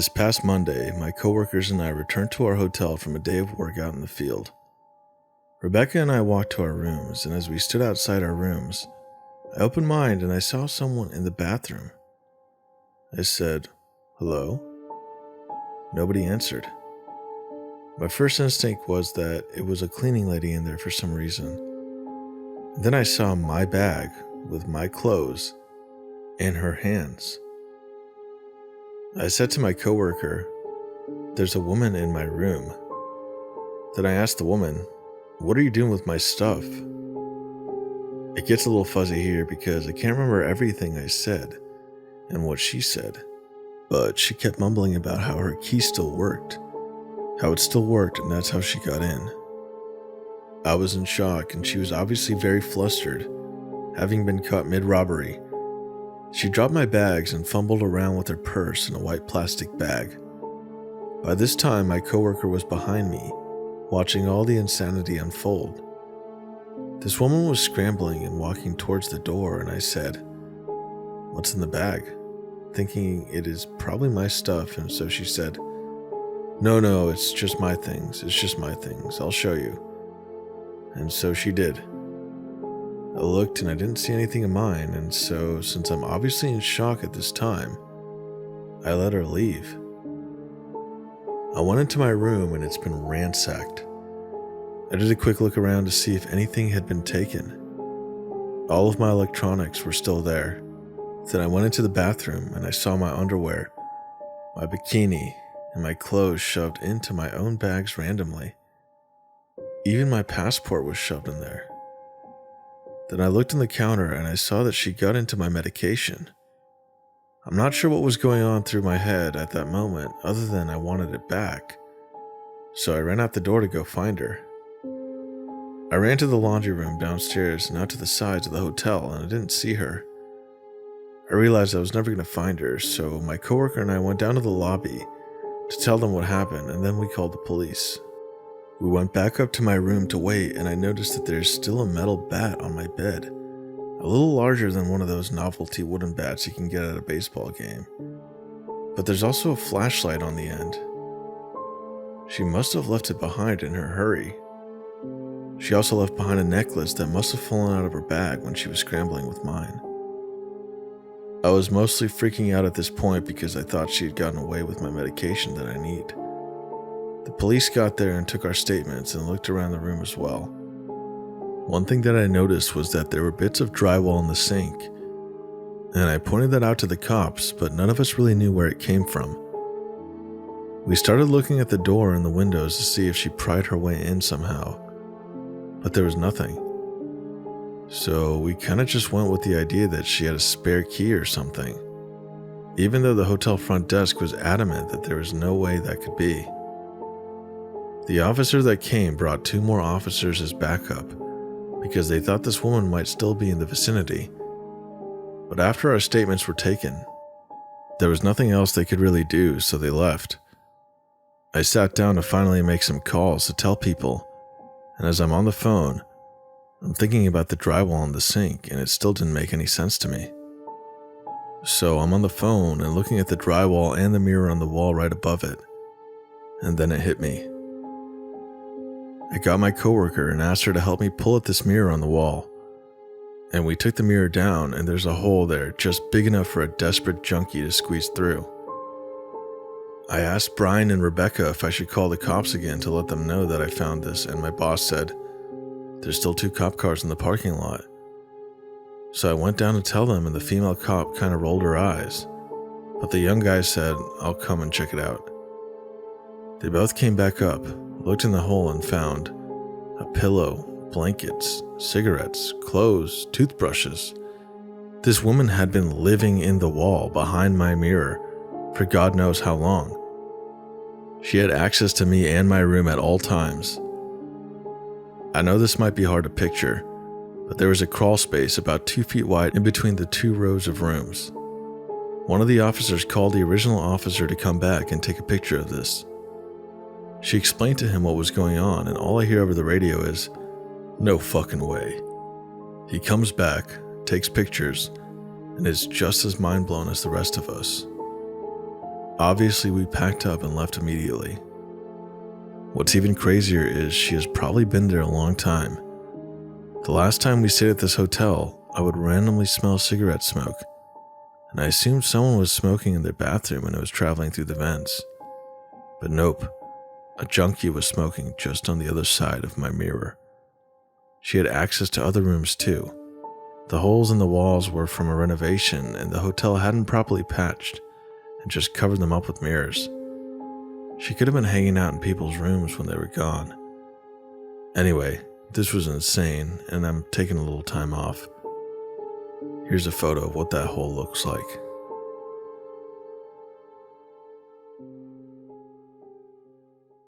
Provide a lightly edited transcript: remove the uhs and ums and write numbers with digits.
This past Monday, my coworkers and I returned to our hotel from a day of work out in the field. Rebecca and I walked to our rooms, and as we stood outside our rooms, I opened mine and I saw someone in the bathroom. I said, "Hello?" Nobody answered. My first instinct was that it was a cleaning lady in there for some reason. And then I saw my bag with my clothes in her hands. I said to my coworker, "There's a woman in my room." Then I asked the woman, "What are you doing with my stuff?" It gets a little fuzzy here because I can't remember everything I said and what she said, but she kept mumbling about how her key still worked, how it still worked, and that's how she got in. I was in shock, and she was obviously very flustered, having been caught mid-robbery. She dropped my bags and fumbled around with her purse in a white plastic bag. By this time, my coworker was behind me, watching all the insanity unfold. This woman was scrambling and walking towards the door, and I said, "What's in the bag?" thinking it is probably my stuff, and so she said, No, it's just my things, I'll show you." And so she did. I looked and I didn't see anything of mine, and so since I'm obviously in shock at this time, I let her leave. I went into my room and it's been ransacked. I did a quick look around to see if anything had been taken. All of my electronics were still there. Then I went into the bathroom and I saw my underwear, my bikini, and my clothes shoved into my own bags randomly. Even my passport was shoved in there. Then I looked in the counter and I saw that she got into my medication. I'm not sure what was going on through my head at that moment other than I wanted it back. So I ran out the door to go find her. I ran to the laundry room downstairs and out to the sides of the hotel, and I didn't see her. I realized I was never going to find her, so my coworker and I went down to the lobby to tell them what happened, and then we called the police. We went back up to my room to wait, and I noticed that there's still a metal bat on my bed, a little larger than one of those novelty wooden bats you can get at a baseball game. But there's also a flashlight on the end. She must have left it behind in her hurry. She also left behind a necklace that must have fallen out of her bag when she was scrambling with mine. I was mostly freaking out at this point because I thought she had gotten away with my medication that I need. The police got there and took our statements and looked around the room as well. One thing that I noticed was that there were bits of drywall in the sink, and I pointed that out to the cops, but none of us really knew where it came from. We started looking at the door and the windows to see if she pried her way in somehow, but there was nothing. So we kind of just went with the idea that she had a spare key or something, even though the hotel front desk was adamant that there was no way that could be. The officer that came brought 2 more officers as backup because they thought this woman might still be in the vicinity. But after our statements were taken, there was nothing else they could really do, so they left. I sat down to finally make some calls to tell people, and as I'm on the phone, I'm thinking about the drywall in the sink, and it still didn't make any sense to me. So I'm on the phone and looking at the drywall and the mirror on the wall right above it, and then it hit me. I got my coworker and asked her to help me pull at this mirror on the wall, and we took the mirror down, and there's a hole there just big enough for a desperate junkie to squeeze through. I asked Brian and Rebecca if I should call the cops again to let them know that I found this, and my boss said, "There's still 2 cop cars in the parking lot." So I went down to tell them, and the female cop kind of rolled her eyes, but the young guy said, "I'll come and check it out." They both came back up, looked in the hole, and found a pillow, blankets, cigarettes, clothes, toothbrushes. This woman had been living in the wall behind my mirror for God knows how long. She had access to me and my room at all times. I know this might be hard to picture, but there was a crawl space about 2 feet wide in between the 2 rows of rooms. One of the officers called the original officer to come back and take a picture of this. She explained to him what was going on, and all I hear over the radio is, "No fucking way." He comes back, takes pictures, and is just as mind blown as the rest of us. Obviously, we packed up and left immediately. What's even crazier is she has probably been there a long time. The last time we stayed at this hotel, I would randomly smell cigarette smoke, and I assumed someone was smoking in their bathroom when I was traveling through the vents. But nope, a junkie was smoking just on the other side of my mirror. She had access to other rooms too. The holes in the walls were from a renovation, and the hotel hadn't properly patched and just covered them up with mirrors. She could have been hanging out in people's rooms when they were gone. Anyway, this was insane, and I'm taking a little time off. Here's a photo of what that hole looks like.